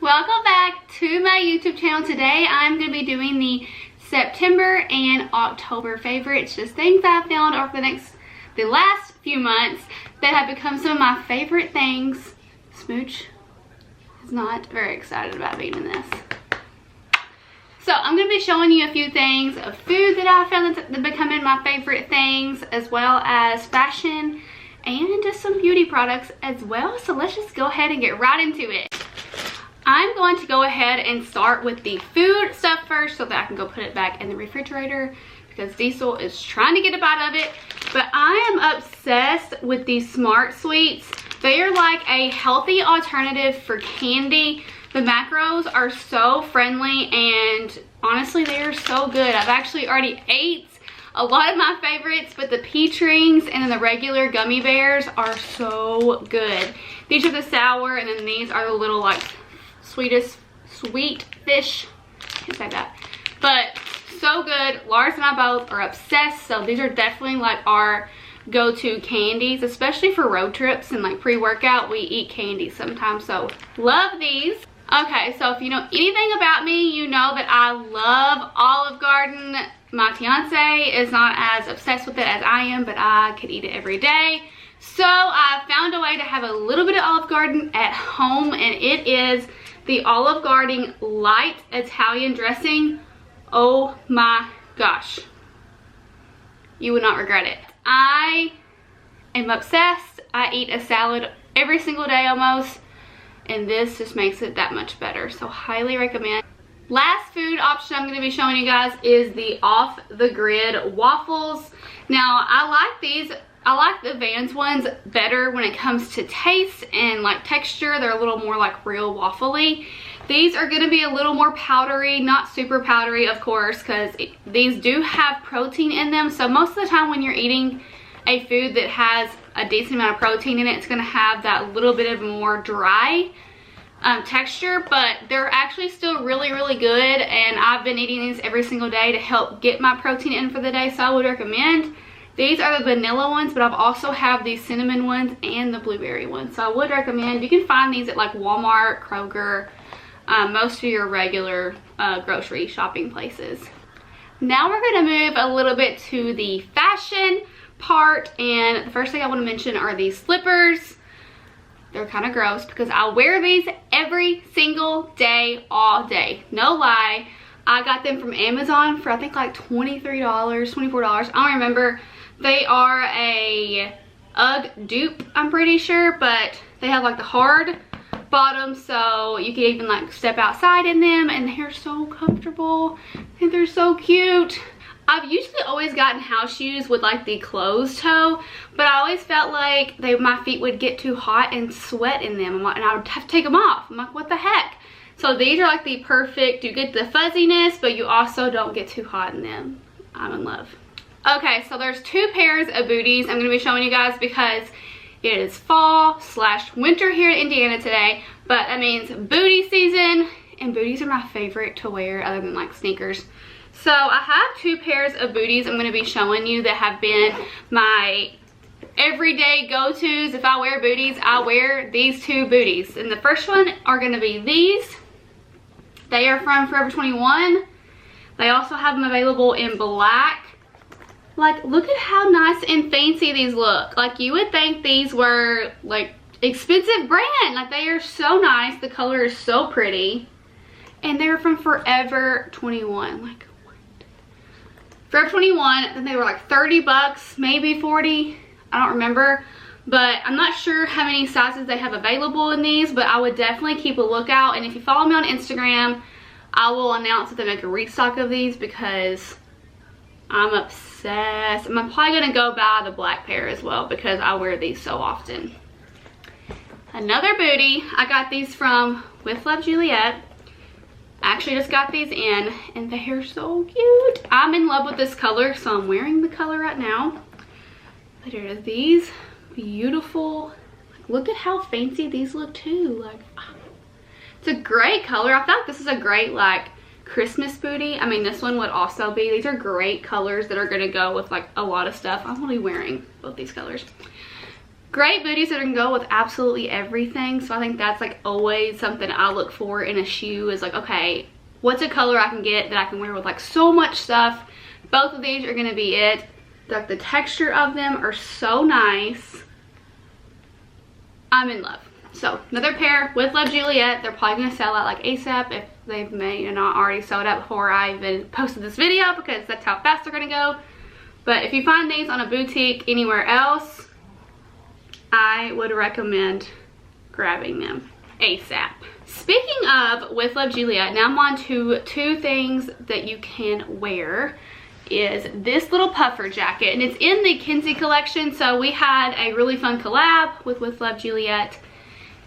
Welcome back to my YouTube channel. Today I'm going to be doing the September and October favorites, just things I found over the last few months that have become some of my favorite things. Smooch is not very excited about being in this. So I'm going to be showing you a few things of food that I found that becoming my favorite things, as well as fashion and just some beauty products as well. So let's just go ahead and get right into it. I'm going to go ahead and start with the food stuff first so that I can go put it back in the refrigerator because Diesel is trying to get a bite of it. But I am obsessed with these Smart Sweets. They are like a healthy alternative for candy. The macros are so friendly and honestly they are so good. I've actually already ate a lot of my favorites, but the peach rings and then the regular gummy bears are so good. These are the sour and then these are the little like sweet fish. Can't say that. But so good. Lars and I both are obsessed, so these are definitely like our go-to candies, especially for road trips and like pre-workout. We eat candy sometimes, so love these. Okay, so if you know anything about me, you know that I love Olive Garden. My fiance is not as obsessed with it as I am, but I could eat it every day. So I found a way to have a little bit of Olive Garden at home, and it is the Olive Garden light Italian dressing. Oh my gosh, you would not regret it. I am obsessed. I eat a salad every single day almost, and this just makes it that much better, so highly recommend. Last food option I'm going to be showing you guys is the off the grid waffles. Now I like these. I like the Vans ones better when it comes to taste and like texture. They're a little more like real waffly. These are going to be a little more powdery, not super powdery of course, because these do have protein in them. So most of the time when you're eating a food that has a decent amount of protein in it, it's going to have that little bit of more dry texture, but they're actually still really good, and I've been eating these every single day to help get my protein in for the day, so I would recommend. These are the vanilla ones, but I've also have the cinnamon ones and the blueberry ones, so I would recommend. You can find these at like Walmart, Kroger, most of your regular grocery shopping places. Now we're going to move a little bit to the fashion part, and the first thing I want to mention are these slippers. They're kind of gross because I wear these every single day, all day. No lie. I got them from Amazon for I think like $23, $24. I don't remember. They are a UGG dupe, I'm pretty sure, but they have like the hard bottom, so you can even like step outside in them, and they're so comfortable and they're so cute. I've usually always gotten house shoes with like the closed toe, but I always felt like my feet would get too hot and sweat in them, and I would have to take them off. I'm like, what the heck? So these are like the perfect, you get the fuzziness, but you also don't get too hot in them. I'm in love. Okay, so there's two pairs of booties I'm going to be showing you guys because it is fall/winter here in Indiana today, but that means booty season, and booties are my favorite to wear other than like sneakers. So I have two pairs of booties I'm going to be showing you that have been my everyday go-tos. If I wear booties, I wear these two booties. And the first one are going to be these. They are from Forever 21. They also have them available in black. Like, look at how nice and fancy these look. Like, you would think these were like expensive brand. Like, they are so nice. The color is so pretty. And they're from Forever 21. Like, Forever 21, then they were like 30 bucks, maybe 40, I don't remember, but I'm not sure how many sizes they have available in these, but I would definitely keep a lookout. And if you follow me on Instagram, I will announce that they make a restock of these because I'm obsessed. I'm probably going to go buy the black pair as well because I wear these so often. Another booty, I got these from With Love Juliet. I actually just got these in, and they are so cute. I'm in love with this color, so I'm wearing the color right now. But here are these beautiful, like, look at how fancy these look too. Like, it's a great color. I feel like this is a great like Christmas booty. I mean, this one would also be. These are great colors that are going to go with like a lot of stuff. I'm only wearing both these colors. Great booties that can go with absolutely everything. So I think that's like always something I look for in a shoe is like, okay, what's a color I can get that I can wear with like so much stuff. Both of these are gonna be it. Like the texture of them are so nice. I'm in love. So another pair with Love Juliet. They're probably gonna sell out like ASAP if they've made and not already sold out before I even posted this video, because that's how fast they're gonna go. But if you find these on a boutique anywhere else, I would recommend grabbing them ASAP. Speaking of with Love Juliet, now I'm on to two things that you can wear. Is this little puffer jacket, and it's in the Kinsey collection. So we had a really fun collab with Love Juliet,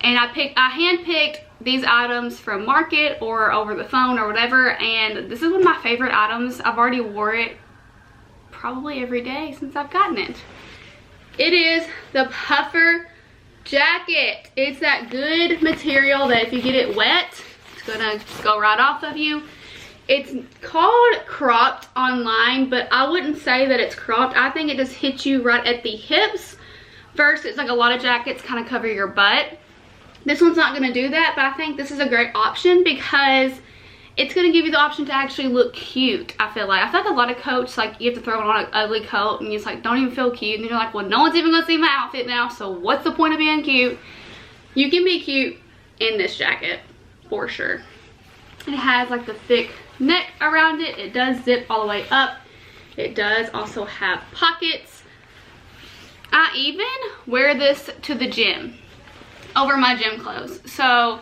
and I handpicked these items from Market or over the phone or whatever, and this is one of my favorite items. I've already wore it probably every day since I've gotten it. It is the puffer jacket. It's that good material that if you get it wet, it's gonna go right off of you. It's called cropped online, but I wouldn't say that it's cropped. I think it just hits you right at the hips. First, it's like a lot of jackets kind of cover your butt. This one's not gonna do that, but I think this is a great option because it's gonna give you the option to actually look cute. I feel like a lot of coats, like you have to throw on an ugly coat and you just like don't even feel cute, and you're like, well, no one's even gonna see my outfit now, so what's the point of being cute? You can be cute in this jacket for sure. It has like the thick neck around it. It does zip all the way up. It does also have pockets. I even wear this to the gym over my gym clothes. So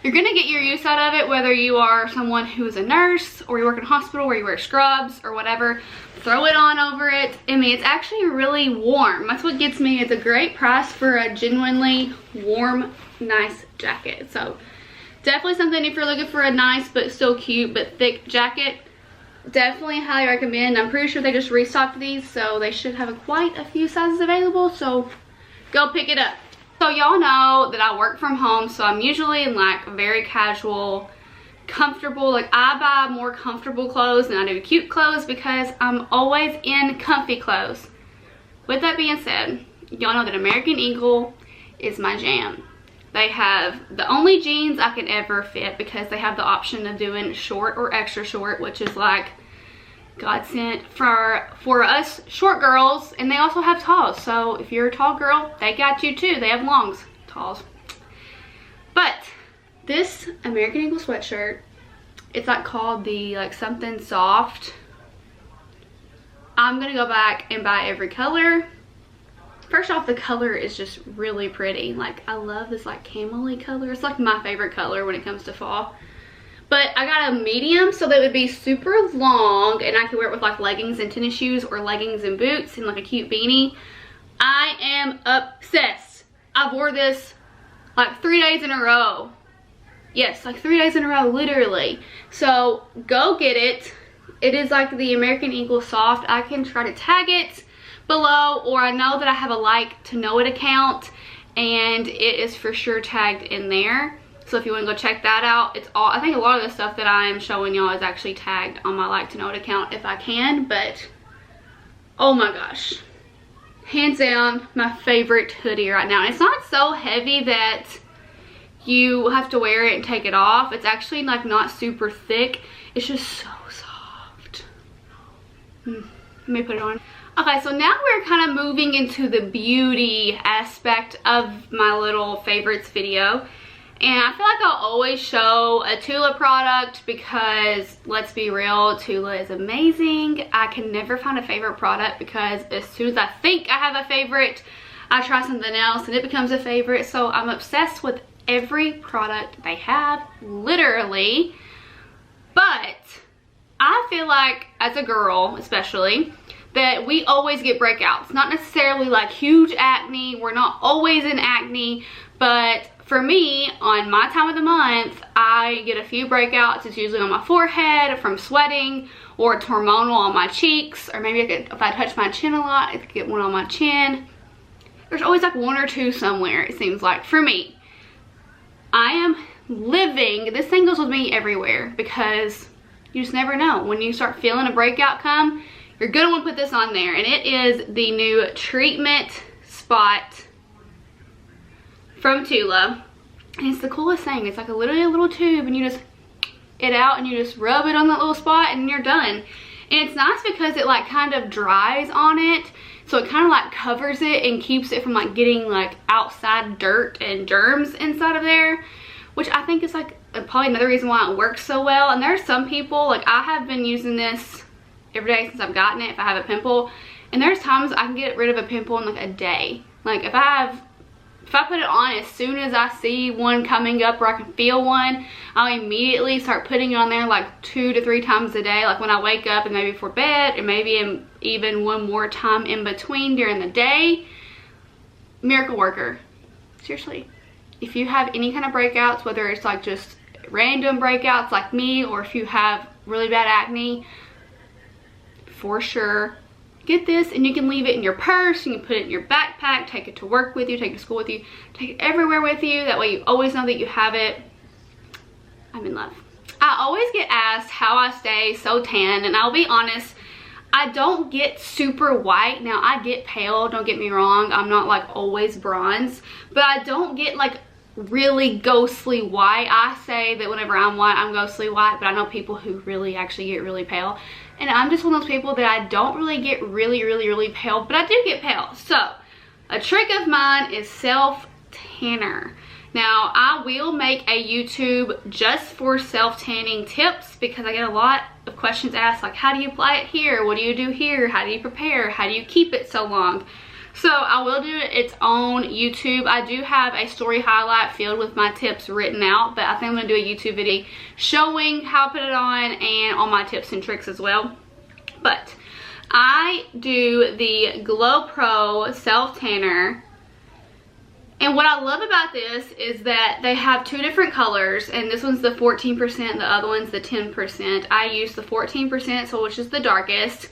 you're gonna get your use out of it, whether you are someone who is a nurse or you work in a hospital where you wear scrubs or whatever. Throw it on over it. I mean, it's actually really warm. That's what gets me. It's a great price for a genuinely warm, nice jacket. So definitely something if you're looking for a nice but still cute but thick jacket. Definitely highly recommend. I'm pretty sure they just restocked these, so they should have quite a few sizes available, so go pick it up. So y'all know that I work from home, so I'm usually in like very casual, comfortable, like I buy more comfortable clothes than I do cute clothes because I'm always in comfy clothes. With that being said, y'all know that American Eagle is my jam. They have the only jeans I can ever fit because they have the option of doing short or extra short, which is like God sent for us short girls, and they also have talls. So if you're a tall girl, they got you too. They have longs, talls. But this American Eagle sweatshirt, it's like called the like something soft. I'm gonna go back and buy every color. First off, the color is just really pretty. Like I love this like camel-y color. It's like my favorite color when it comes to fall. But I got a medium so that it would be super long and I could wear it with like leggings and tennis shoes or leggings and boots and like a cute beanie. I am obsessed. I wore this like 3 days in a row. Yes, like 3 days in a row, literally. So go get it. It is like the American Eagle Soft. I can try to tag it below, or I know that I have a Like to Know It account and it is for sure tagged in there. So if you want to go check that out, it's all, I think a lot of the stuff that I am showing y'all is actually tagged on my Like to Know It account if I can. But oh my gosh, hands down my favorite hoodie right now. And it's not so heavy that you have to wear it and take it off. It's actually like not super thick. It's just so soft. Let me put it on. Okay, so now we're kind of moving into the beauty aspect of my little favorites video. And I feel like I'll always show a Tula product because, let's be real, Tula is amazing. I can never find a favorite product because as soon as I think I have a favorite, I try something else and it becomes a favorite. So I'm obsessed with every product they have, literally. But I feel like, as a girl especially, that we always get breakouts. Not necessarily like huge acne. We're not always in acne, but for me, on my time of the month, I get a few breakouts. It's usually on my forehead from sweating, or it's hormonal on my cheeks, or maybe if I touch my chin a lot, I could get one on my chin. There's always like one or two somewhere, it seems like, for me. I am living, this thing goes with me everywhere because you just never know. When you start feeling a breakout come, you're gonna want to put this on there. And it is the new Treatment Spot from Tula. And it's the coolest thing. It's like literally a little tube, and you just it out and you just rub it on that little spot and you're done. And it's nice because it like kind of dries on it, so it kind of like covers it and keeps it from like getting like outside dirt and germs inside of there, which I think is like probably another reason why it works so well. And there's some people, like I have been using this every day since I've gotten it if I have a pimple, and there's times I can get rid of a pimple in like a day. Like if I put it on, as soon as I see one coming up or I can feel one, I'll immediately start putting it on there like 2 to 3 times a day, like when I wake up and maybe before bed, and maybe even one more time in between during the day. Miracle worker. Seriously. If you have any kind of breakouts, whether it's like just random breakouts like me, or if you have really bad acne, for sure get this. And you can leave it in your purse, you can put it in your backpack, take it to work with you, take it to school with you, take it everywhere with you. That way you always know that you have it. I'm in love. I always get asked how I stay so tan, and I'll be honest, I don't get super white. Now I get pale, don't get me wrong, I'm not like always bronze, but I don't get like really ghostly white. I say that whenever I'm white, I'm ghostly white, but I know people who really actually get really pale. And I'm just one of those people that I don't really get really pale, but I do get pale. So a trick of mine is self-tanner. Now I will make a YouTube just for self-tanning tips, because I get a lot of questions asked like, how do you apply it here? What do you do here? How do you prepare? How do you keep it so long? So I will do its own YouTube. I do have a story highlight filled with my tips written out, but I think I'm going to do a YouTube video showing how to put it on and all my tips and tricks as well. But I do the Glow Pro Self Tanner. And what I love about this is that they have 2 different colors, and this one's the 14%, the other one's the 10%. I use the 14%, so which is the darkest.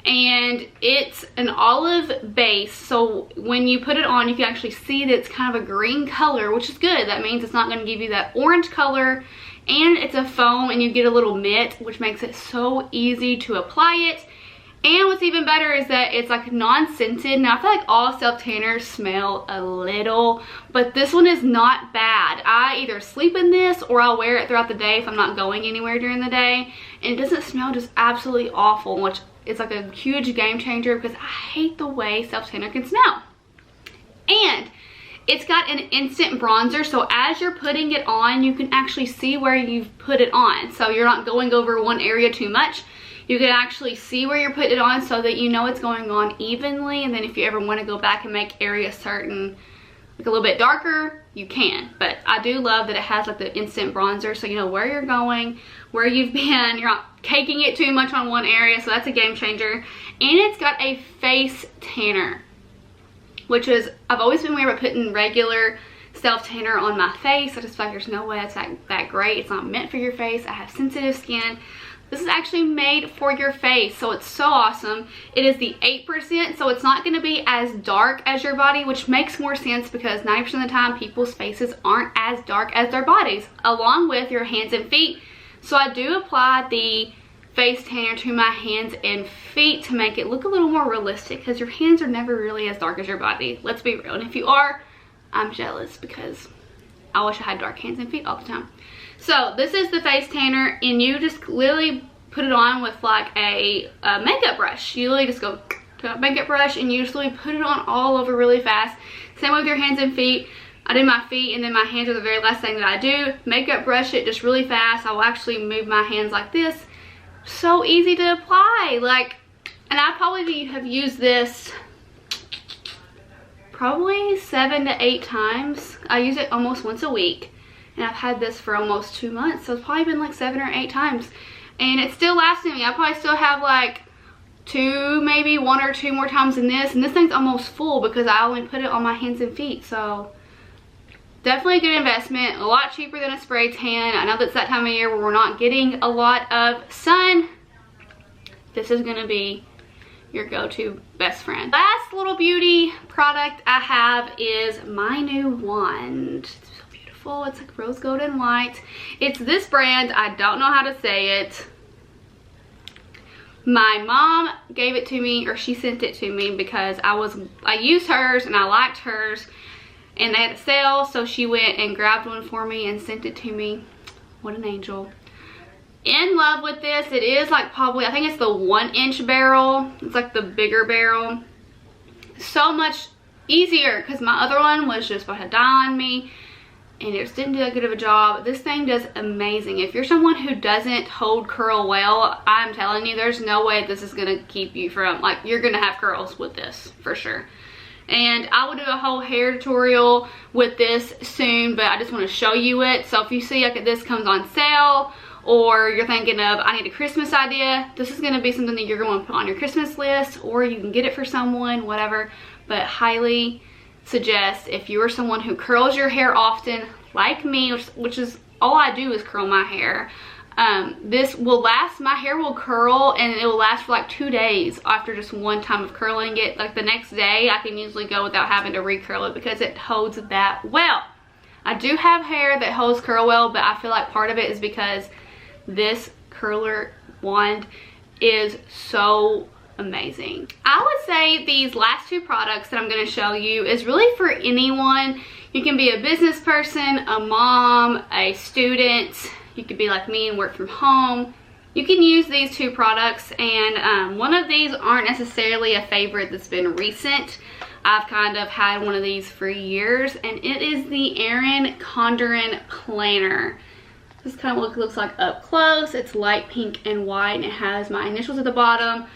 And it's an olive base, so when you put it on, you can actually see that it's kind of a green color, which is good. That means it's not going to give you that orange color, and it's a foam, and you get a little mitt, which makes it so easy to apply it. And what's even better is that it's like non-scented. Now I feel like all self-tanners smell a little, but this one is not bad. I either sleep in this or I'll wear it throughout the day if I'm not going anywhere during the day, and it doesn't smell just absolutely awful, which it's like a huge game changer because I hate the way self-tanner can smell. And it's got an instant bronzer, so as you're putting it on, you can actually see where you've put it on. So you're not going over one area too much. You can actually see where you're putting it on so that you know it's going on evenly. And then if you ever want to go back and make areas certain, like a little bit darker, you can. But I do love that it has like the instant bronzer, so you know where you're going, where you've been. You're not caking it too much on one area, so that's a game changer. And it's got a face tanner, which is, I've always been weird about putting regular self-tanner on my face. I just feel like there's no way it's that great. It's not meant for your face. I have sensitive skin. This is actually made for your face, so it's so awesome. It is the 8%, so it's not going to be as dark as your body, which makes more sense because 90% of the time people's faces aren't as dark as their bodies, along with your hands and feet. So I do apply the face tanner to my hands and feet to make it look a little more realistic, because your hands are never really as dark as your body. Let's be real. And if you are, I'm jealous because I wish I had dark hands and feet all the time. So this is the face tanner, and you just literally put it on with like a makeup brush. You literally just go to a makeup brush and you just literally put it on all over really fast. Same with your hands and feet. I do my feet, and then my hands are the very last thing that I do. Makeup brush it just really fast. I will actually move my hands like this. So easy to apply. Like, and I probably have used this probably 7 to 8 times. I use it almost once a week. And I've had this for almost 2 months, so it's probably been like 7 or 8 times. And it's still lasting me. I probably still have like 2, maybe 1 or 2 more times in this. And this thing's almost full because I only put it on my hands and feet. So definitely a good investment. A lot cheaper than a spray tan. I know that's that time of year where we're not getting a lot of sun. This is gonna be your go-to best friend. Last little beauty product I have is my new wand. It's like rose gold and white. It's this brand. I don't know how to say it. My mom gave it to me, or she sent it to me because I used hers and I liked hers, and they had a sale, so she went and grabbed one for me and sent it to me. What an angel. In love with this. It is like probably, I think it's the 1-inch barrel. It's like the bigger barrel. So much easier because my other one was just about to die on me and it just didn't do that good of a job. This thing does amazing. If you're someone who doesn't hold curl well, I'm telling you, there's no way this is gonna keep you from, like, you're gonna have curls with this for sure. And I will do a whole hair tutorial with this soon, but I just want to show you it. So if you see like this comes on sale, or you're thinking of, I need a Christmas idea, this is going to be something that you're going to put on your Christmas list, or you can get it for someone, whatever. But highly suggest, if you are someone who curls your hair often like me, which is all I do is curl my hair, this will last. My hair will curl and it will last for like 2 days after just one time of curling it. Like the next day I can usually go without having to re-curl it because it holds that well. I do have hair that holds curl well, but I feel like part of it is because this curler wand is so amazing. I would say these last 2 products that I'm going to show you is really for anyone. You can be a business person, a mom, a student. You could be like me and work from home. You can use these 2 products, and one of these aren't necessarily a favorite that's been recent. I've kind of had one of these for years, and it is the Erin Condren Planner. This is kind of what it looks like up close. It's light pink and white, and it has my initials at the bottom.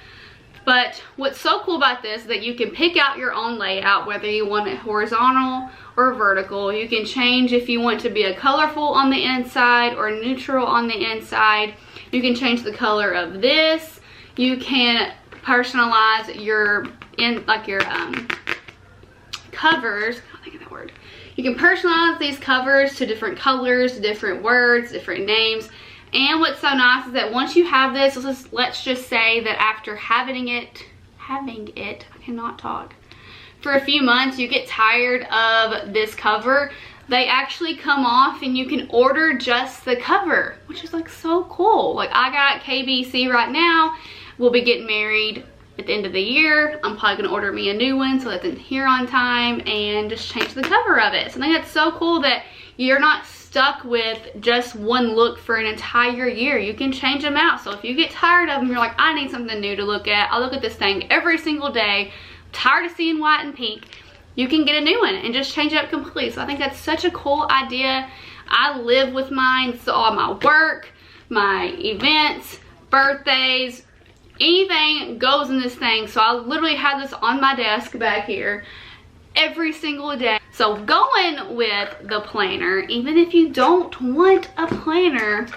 But what's so cool about this is that you can pick out your own layout, whether you want it horizontal or vertical. You can change if you want to be a colorful on the inside or neutral on the inside. You can change the color of this. You can personalize your covers. I can't think of that word. You can personalize these covers to different colors, different words, different names. And what's so nice is that once you have this, let's just say that after having it, I cannot talk, for a few months, you get tired of this cover, they actually come off and you can order just the cover, which is like so cool. Like I got KBC right now. We'll be getting married at the end of the year. I'm probably gonna order me a new one so that's in here on time and just change the cover of it. So I think that's so cool that you're not stuck with just one look for an entire year. You can change them out. So if you get tired of them, you're like, I need something new to look at. I look at this thing every single day. I'm tired of seeing white and pink. You can get a new one and just change it up completely. So I think that's such a cool idea. I live with mine. So all my work, my events, birthdays, anything goes in this thing. So I literally have this on my desk back here every single day. So going with the planner, even if you don't want a planner,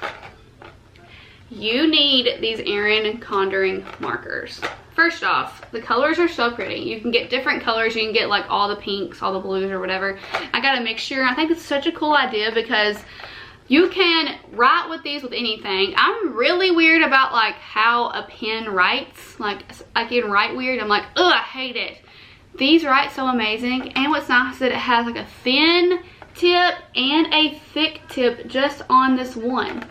you need these Erin Condren markers. First off, the colors are so pretty. You can get different colors. You can get like all the pinks, all the blues or whatever. I got a mixture. I think it's such a cool idea because you can write with these with anything. I'm really weird about like how a pen writes. Like I can write weird. I'm like, ugh, I hate it. These write so amazing, and what's nice is that it has like a thin tip and a thick tip just on this one.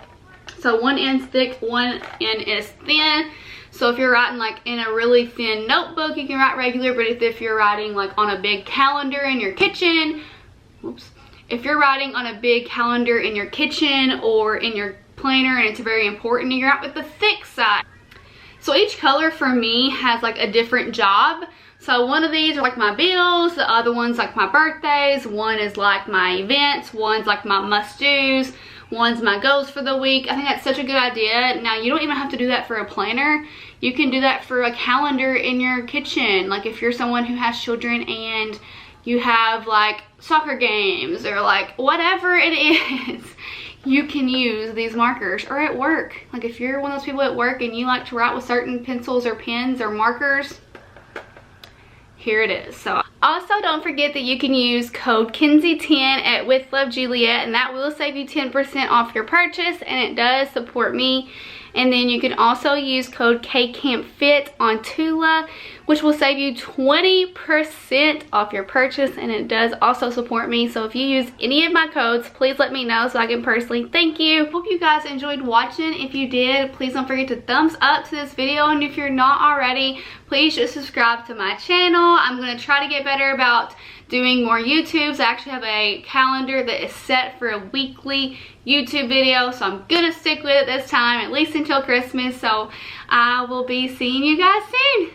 So one end's thick, one end is thin. So if you're writing like in a really thin notebook, you can write regular, but if you're writing like on a big calendar in your kitchen, whoops. If you're writing on a big calendar in your kitchen or in your planner and it's very important, you're out with the thick side. So each color for me has like a different job. So one of these are like my bills, the other one's like my birthdays, one is like my events, one's like my must-dos, one's my goals for the week. I think that's such a good idea. Now you don't even have to do that for a planner. You can do that for a calendar in your kitchen. Like if you're someone who has children and you have like soccer games or like whatever it is, you can use these markers. Or at work, like if you're one of those people at work and you like to write with certain pencils or pens or markers, here it is. So also don't forget that you can use code Kenzie10 at With Love Juliet, and that will save you 10% off your purchase, and it does support me. And then you can also use code KCAMPFIT on Tula, which will save you 20% off your purchase, and it does also support me. So if you use any of my codes, please let me know so I can personally thank you. Hope you guys enjoyed watching. If you did, please don't forget to thumbs up to this video, and if you're not already, please just subscribe to my channel. I'm going to try to get better better about doing more YouTubes. I actually have a calendar that is set for a weekly YouTube video, so I'm gonna stick with it this time, at least until Christmas. So I will be seeing you guys soon.